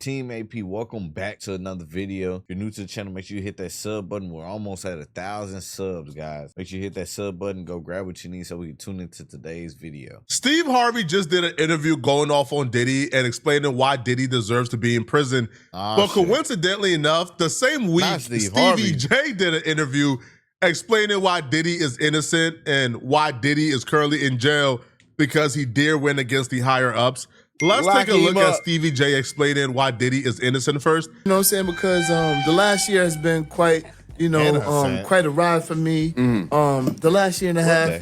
Team AP, welcome back to another video. If you're new to the channel, make sure you hit that sub button. We're almost at 1,000 subs, guys. Make sure you hit that sub button, go grab what you need so we can tune into today's video. Steve Harvey just did an interview going off on Diddy and explaining why Diddy deserves to be in prison. But coincidentally enough, the same week, Stevie J did an interview explaining why Diddy is innocent and why Diddy is currently in jail because he dare win against the higher ups. Let's take a look at Stevie J explaining why Diddy is innocent first. You know what I'm saying? Because the last year has been quite, quite a ride for me. The last year and a half,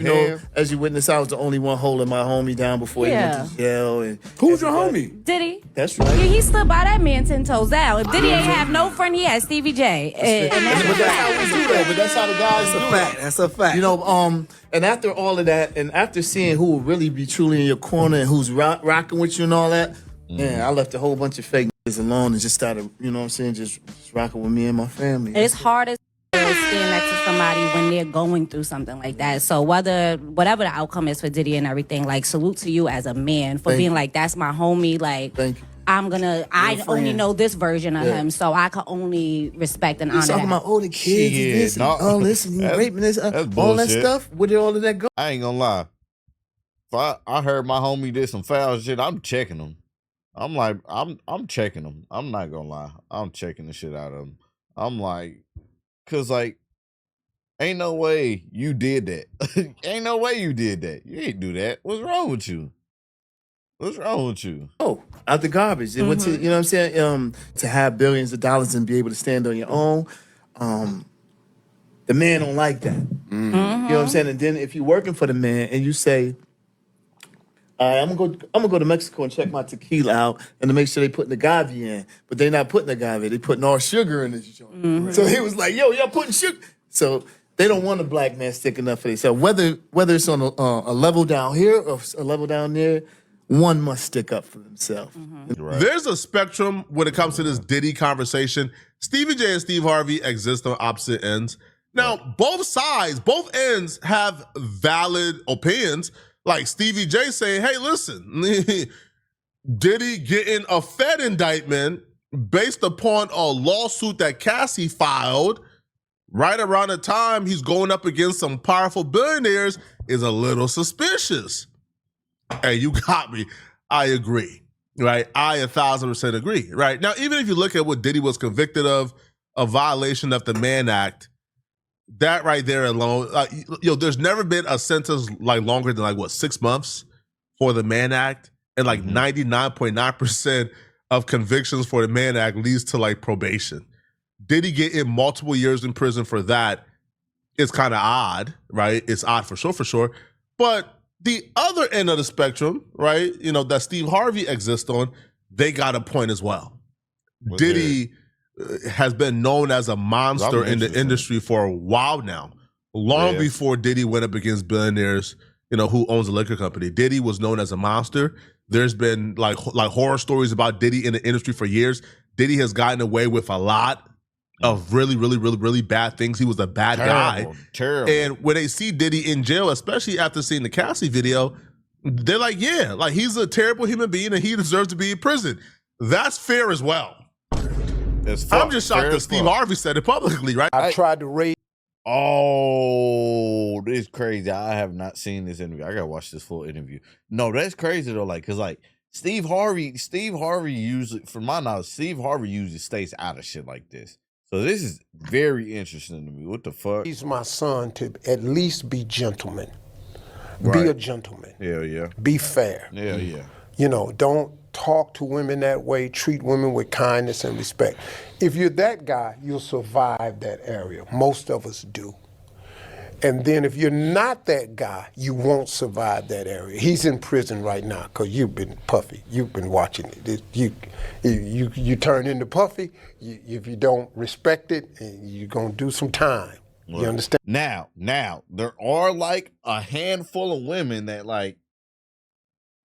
as you witness, I was the only one holding my homie down before he went to jail. And who's your homie? Diddy. That's right. Yeah, he stood by that man 10 toes down. If Diddy ain't have no friend, he had Stevie J. And that's how we do that. But that's how the guys do it. That's a fact. You know, and after all of that, and after seeing who will really be truly in your corner and who's rocking with you and all that, man, I left a whole bunch of fake niggas alone and just started, you know what I'm saying, just rocking with me and my family. It's hard as staying next to somebody when they're going through something like that. So whatever the outcome is for Diddy and everything, like, salute to you as a man for being like, that's my homie. Like, thank you. I only know this version of him, so I can only respect and honor that. Talking about the kids and this and all this and raping this, all that stuff. Where did all of that go? I ain't gonna lie. If I heard my homie did some foul shit, I'm checking him. I'm like, I'm checking him. I'm not gonna lie. I'm checking the shit out of him. I'm like, cause like, ain't no way you did that. Ain't no way you did that. You ain't do that. What's wrong with you? What's wrong with you? Oh, out the garbage. It went to, you know what I'm saying? To have billions of dollars and be able to stand on your own. The man don't like that. You know what I'm saying? And then if you're working for the man and you say, I'm gonna go to Mexico and check my tequila out and to make sure they putting the agave in, but they're not putting the agave. They putting all sugar in this joint. So he was like, "Yo, y'all putting sugar." So they don't want a black man sticking up for themselves. Whether it's on a level down here or a level down there, one must stick up for themselves. Right. There's a spectrum when it comes to this Diddy conversation. Stevie J and Steve Harvey exist on opposite ends. Now, both sides, both ends have valid opinions. Like Stevie J saying, hey, listen, Diddy getting a Fed indictment based upon a lawsuit that Cassie filed right around the time he's going up against some powerful billionaires is a little suspicious. Hey, you got me. I agree, right? I 1,000% agree, right? Now, even if you look at what Diddy was convicted of, a violation of the Mann Act, that right there alone, there's never been a sentence like longer than 6 months for the Mann Act, and 99.9% of convictions for the Mann Act leads to probation. Diddy getting multiple years in prison for that is kind of odd, right? It's odd for sure. But the other end of the spectrum, right, that Steve Harvey exists on, they got a point as well. Diddy has been known as a monster in the industry for a while now, long before Diddy went up against billionaires, who owns a liquor company. Diddy was known as a monster. There's been like horror stories about Diddy in the industry for years. Diddy has gotten away with a lot of really bad things. He was a bad guy. Terrible. And when they see Diddy in jail, especially after seeing the Cassie video, they're like, yeah, he's a terrible human being and he deserves to be in prison. That's fair as well. I'm just shocked that Steve Harvey said it publicly, right? I tried to raise. Oh, this is crazy. I have not seen this interview. I gotta watch this full interview. No, that's crazy though. Cause Steve Harvey usually, from my knowledge, Steve Harvey usually stays out of shit like this. So this is very interesting to me. What the fuck? He's my son to at least be gentleman. Right. Be a gentleman. Yeah. Be fair. Yeah. Don't talk to women that way. Treat women with kindness and respect. If you're that guy, you'll survive that area. Most of us do. And then if you're not that guy, you won't survive that area. He's in prison right now because you've been Puffy. You've been watching it. You turn into Puffy. If you don't respect it, you're going to do some time. You understand? Now, there are a handful of women that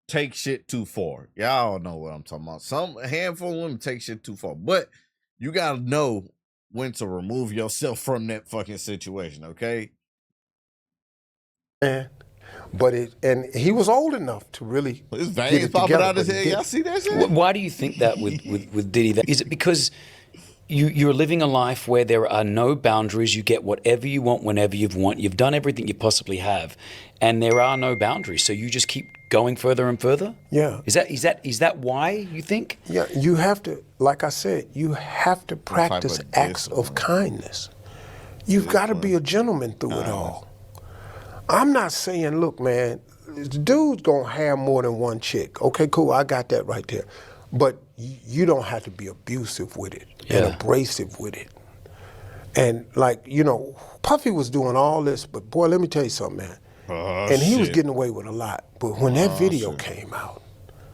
take shit too far. Y'all know what I'm talking about. A handful of women take shit too far. But you got to know when to remove yourself from that fucking situation, okay? Man, But and he was old enough to really His get veins it popping together. out his but he head. didn't. Y'all see that shit? Why do you think that with Diddy? Is it because you're living a life where there are no boundaries? You get whatever you want whenever you want. You've done everything you possibly have, and there are no boundaries. So you just keep going further and further? Yeah. Is that why you think? Yeah, you have to, like I said, you have to practice acts of kindness. You've got to be a gentleman through it all. I'm not saying, look, man, the dude's gonna have more than one chick. Okay, cool, I got that right there. But you don't have to be abusive with it and abrasive with it. And like, you know, Puffy was doing all this, but boy, let me tell you something, man. And he was getting away with a lot. But when that video came out,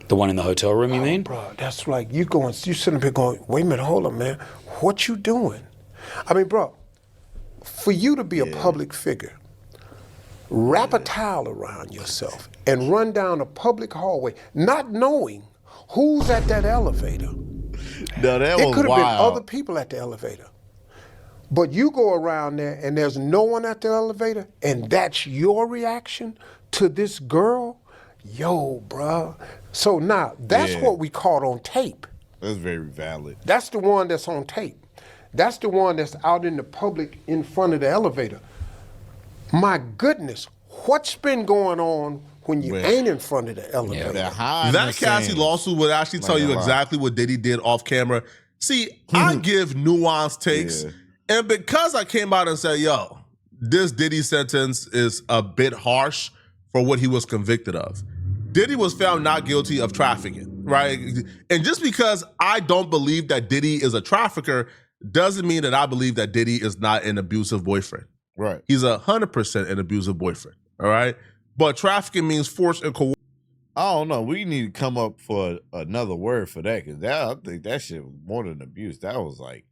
the one in the hotel room, you mean? Bro, that's like you sitting up here going, wait a minute, hold on, man. What you doing? I mean, bro, for you to be a public figure, wrap a towel around yourself and run down a public hallway, not knowing who's at that elevator. No, that was It could have been wild. other people at the elevator. But you go around there and there's no one at the elevator, and that's your reaction to this girl? Yo, bruh. So now, that's what we caught on tape. That's very valid. That's the one that's on tape. That's the one that's out in the public in front of the elevator. My goodness, what's been going on when you ain't in front of the elevator? That Cassie lawsuit would actually tell you exactly what Diddy did off camera. See, I give nuanced takes, and because I came out and said, yo, this Diddy sentence is a bit harsh for what he was convicted of. Diddy was found not guilty of trafficking, right? And just because I don't believe that Diddy is a trafficker doesn't mean that I believe that Diddy is not an abusive boyfriend. Right. He's 100% an abusive boyfriend, all right? But trafficking means force and coercion. I don't know. We need to come up for another word for that, because I think that shit was more than abuse. That was like,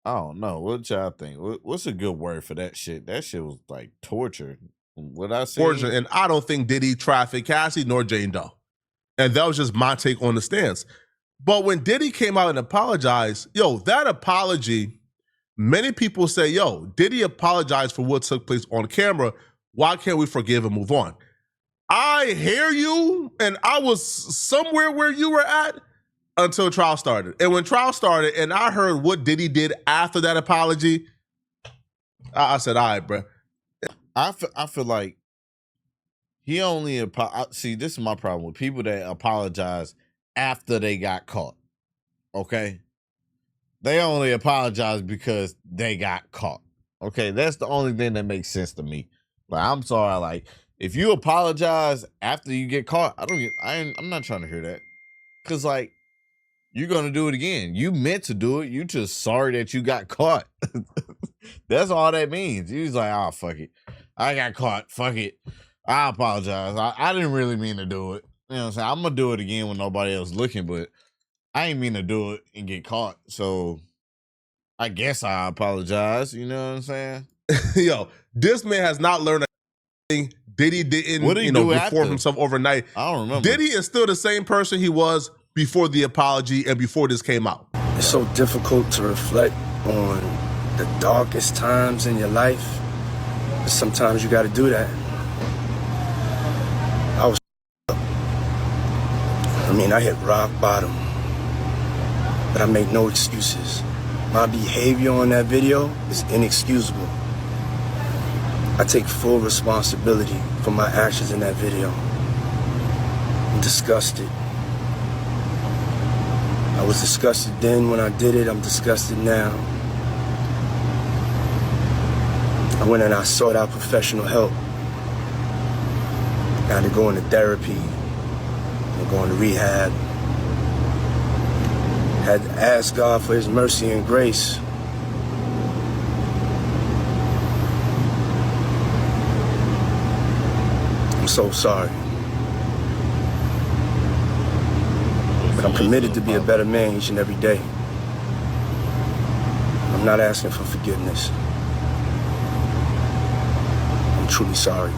I don't know. What y'all think? What's a good word for that shit? That shit was like torture. What I say? Torture, and I don't think Diddy trafficked Cassie nor Jane Doe. And that was just my take on the stance. But when Diddy came out and apologized, yo, that apology, many people say, yo, Diddy apologized for what took place on camera. Why can't we forgive and move on? I hear you, and I was somewhere where you were at until trial started. And when trial started and I heard what Diddy did after that apology, I said, all right, bro. I feel like he only see, this is my problem with people that apologize after they got caught. Okay? They only apologize because they got caught. Okay? That's the only thing that makes sense to me. Like, I'm sorry, like, if you apologize after you get caught, I'm not trying to hear that. Cause like, you're gonna do it again. You meant to do it. You just sorry that you got caught. That's all that means. He's like, oh, fuck it. I got caught. Fuck it. I apologize. I didn't really mean to do it. You know what I'm saying? I'm gonna do it again when nobody else looking, but I ain't mean to do it and get caught. So I guess I apologize. You know what I'm saying? Yo, this man has not learned anything. Diddy didn't, What did he do reform after? himself overnight. I don't remember. Diddy is still the same person he was before the apology and before this came out. It's so difficult to reflect on the darkest times in your life. But sometimes you got to do that. I hit rock bottom, but I make no excuses. My behavior on that video is inexcusable. I take full responsibility for my actions in that video. I'm disgusted. I was disgusted then when I did it. I'm disgusted now. I went and I sought out professional help. I had to go into therapy. I'm going to rehab. Had to ask God for his mercy and grace. I'm so sorry. But I'm committed to be a better man each and every day. I'm not asking for forgiveness. I'm truly sorry.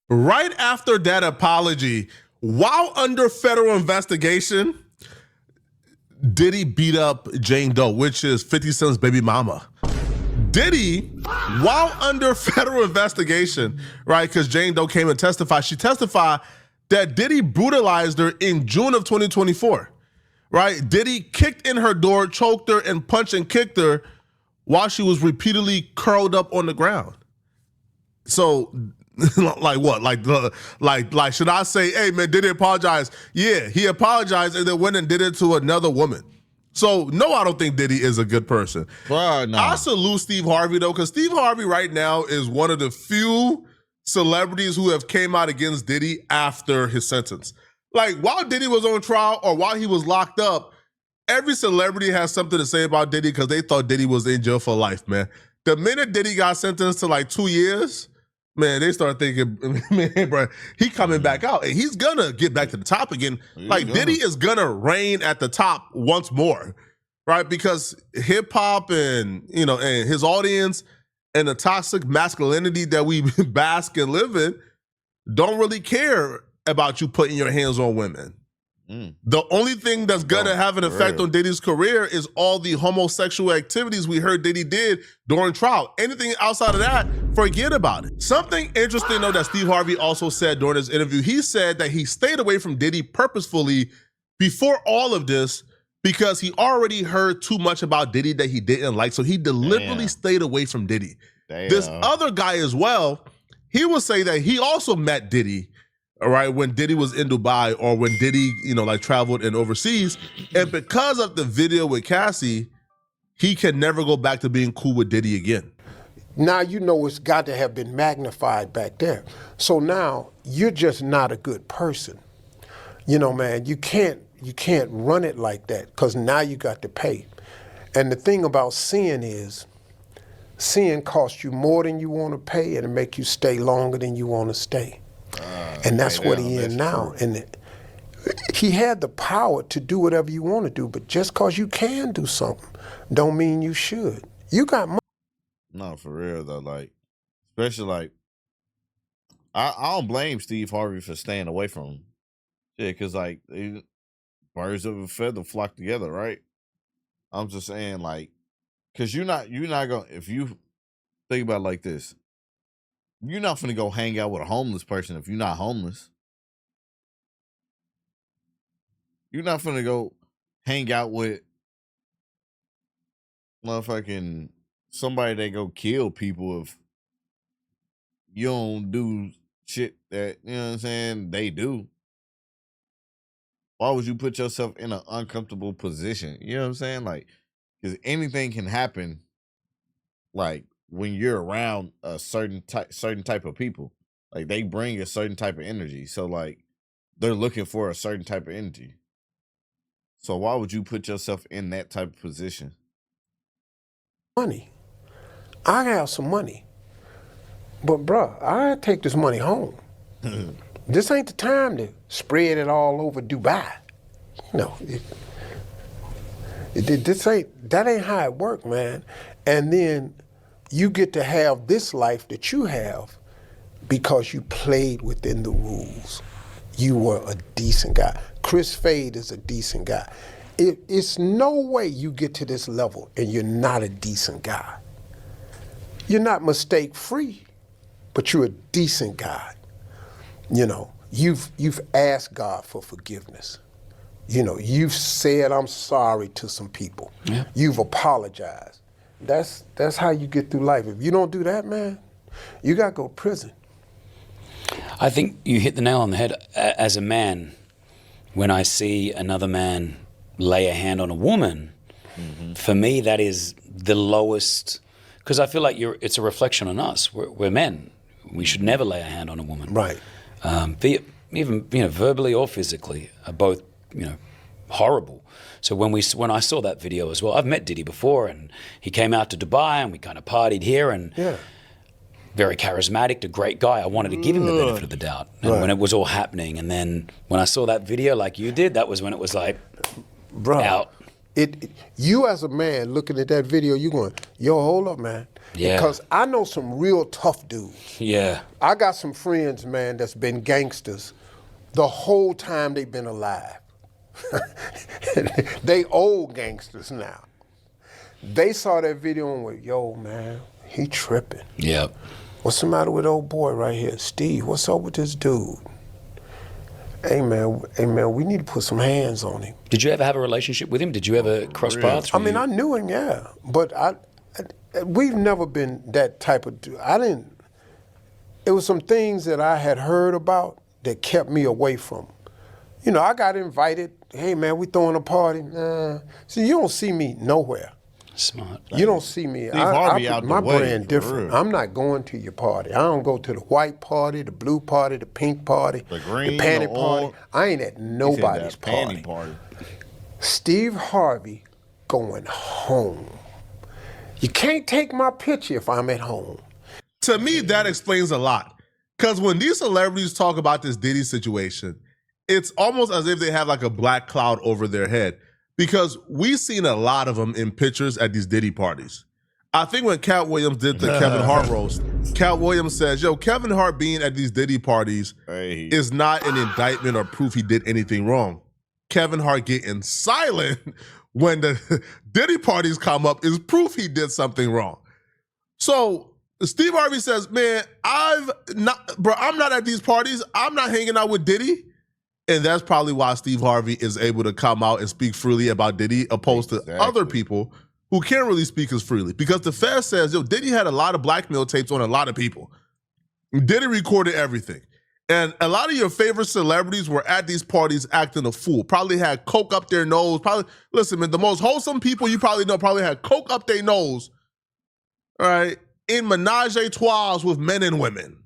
Right after that apology, while under federal investigation, Diddy beat up Jane Doe, which is 50 Cent's baby mama. Diddy, while under federal investigation, right, because Jane Doe came and testified, she testified that Diddy brutalized her in June of 2024, right? Diddy kicked in her door, choked her, and punched and kicked her while she was repeatedly curled up on the ground. So, like what? Like should I say, hey man, Diddy apologize? Yeah, he apologized and then went and did it to another woman. So, no, I don't think Diddy is a good person. Bro, no. I salute Steve Harvey, though, because Steve Harvey right now is one of the few celebrities who have came out against Diddy after his sentence. Like, while Diddy was on trial or while he was locked up, every celebrity has something to say about Diddy because they thought Diddy was in jail for life, man. The minute Diddy got sentenced to like 2 years, man, they start thinking, man, bro, he coming back out and he's gonna get back to the top again. Diddy is gonna reign at the top once more, right? Because hip hop and and his audience and the toxic masculinity that we bask and live in don't really care about you putting your hands on women. The only thing that's gonna have an effect on Diddy's career is all the homosexual activities we heard Diddy did during trial. Anything outside of that, forget about it. Something interesting though that Steve Harvey also said during his interview, he said that he stayed away from Diddy purposefully before all of this because he already heard too much about Diddy that he didn't like, so he deliberately stayed away from Diddy. This other guy as well, he will say that he also met Diddy, all right, when Diddy was in Dubai or when Diddy, traveled and overseas. And because of the video with Cassie, he can never go back to being cool with Diddy again. Now it's got to have been magnified back there. So now you're just not a good person. Man, you can't run it like that because now you got to pay. And the thing about sin is, sin costs you more than you want to pay and it make you stay longer than you want to stay. And that's what he is now. And he had the power to do whatever you want to do, but just because you can do something don't mean you should. You got money. No, for real though. Like, especially like, I don't blame Steve Harvey for staying away from him. Yeah, because like birds of a feather flock together, right? I'm just saying, like, because you're not gonna, if you think about it like this, you're not finna go hang out with a homeless person if you're not homeless. You're not finna go hang out with motherfucking somebody that go kill people if you don't do shit that, you know what I'm saying, they do. Why would you put yourself in an uncomfortable position? You know what I'm saying? Like, because anything can happen, like, when you're around a certain type of people. Like, they bring a certain type of energy. So, like, they're looking for a certain type of energy. So why would you put yourself in that type of position? Money. I have some money. But, bruh, I take this money home. This ain't the time to spread it all over Dubai. That ain't how it work, man. And then you get to have this life that you have because you played within the rules. You were a decent guy. Chris Fade is a decent guy. It's no way you get to this level and you're not a decent guy. You're not mistake-free, but you're a decent guy. You've asked God for forgiveness. You've said I'm sorry to some people. Yeah. You've apologized. That's how you get through life. If you don't do that, man, you got to go to prison. I think you hit the nail on the head. As a man, when I see another man lay a hand on a woman, for me that is the lowest, because I feel like it's a reflection on us. We're men. We should never lay a hand on a woman. Right. Even verbally or physically are both horrible. So when I saw that video as well, I've met Diddy before, and he came out to Dubai, and we kind of partied here, and very charismatic, a great guy. I wanted to give him the benefit of the doubt, and when it was all happening, and then when I saw that video, like you did, that was when it was like, out. You as a man looking at that video, you going, yo, hold up, man. Yeah. Because I know some real tough dudes. Yeah. I got some friends, man, that's been gangsters the whole time they've been alive. They old gangsters now. They saw that video and went, yo, man, he tripping. Yeah. What's the matter with old boy right here? Steve, what's up with this dude? Hey man, we need to put some hands on him. Did you ever have a relationship with him? Did you ever cross paths? I mean, I knew him, yeah. But we've never been that type of dude. It was some things that I had heard about that kept me away from him. You know, I got invited. Hey man, we throwing a party. See, you don't see me nowhere. Smart. You don't see me. Steve Harvey out my the way, brand for different. real. I'm not going to your party. I don't go to the white party, the blue party, the pink party, The green, the panty the party. orange. I ain't at He said nobody's that panty party. Steve Harvey going home. You can't take my picture if I'm at home. To me, that explains a lot. Because when these celebrities talk about this Diddy situation, it's almost as if they have like a black cloud over their head. Because we've seen a lot of them in pictures at these Diddy parties. I think when Cat Williams did the Kevin Hart roast, Cat Williams says, yo, Kevin Hart being at these Diddy parties is not an indictment or proof he did anything wrong. Kevin Hart getting silent when the Diddy parties come up is proof he did something wrong. So Steve Harvey says, man, I'm not at these parties. I'm not hanging out with Diddy. And that's probably why Steve Harvey is able to come out and speak freely about Diddy opposed to other people who can't really speak as freely. Because the Fed says, yo, Diddy had a lot of blackmail tapes on a lot of people. Diddy recorded everything. And a lot of your favorite celebrities were at these parties acting a fool. Probably had coke up their nose. Listen, man, the most wholesome people you probably know probably had coke up their nose, all right, in menage a trois with men and women.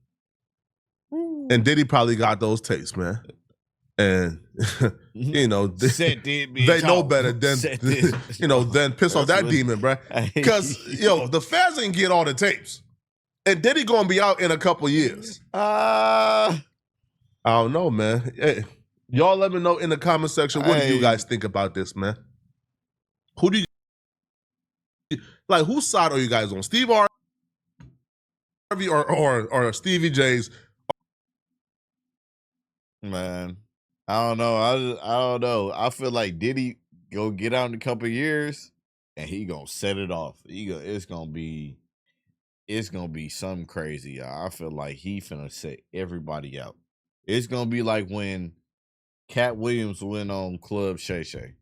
And Diddy probably got those tapes, man. And, you know, they know better than, you know, than piss off that demon, bro. Because, yo, the feds ain't get all the tapes. And Diddy gonna be out in a couple years. I don't know, man. Hey, y'all let me know in the comment section, what do you guys think about this, man? Who do you, like, whose side are you guys on? Steve Harvey or Stevie J's? Man, I don't know. I don't know. I feel like Diddy go get out in a couple years and he gonna set it off. It's gonna be something crazy, y'all. I feel like he finna set everybody out. It's gonna be like when Cat Williams went on Club Shay Shay.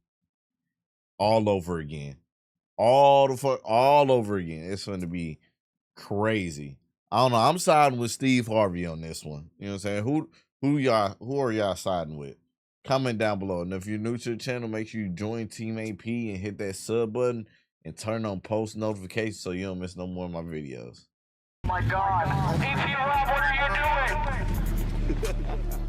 All over again. All over again. It's gonna be crazy. I don't know. I'm siding with Steve Harvey on this one. You know what I'm saying? Who are y'all siding with? Comment down below. And if you're new to the channel, make sure you join Team AP and hit that sub button and turn on post notifications so you don't miss no more of my videos. Oh my God. APROBLIVE, what are you doing?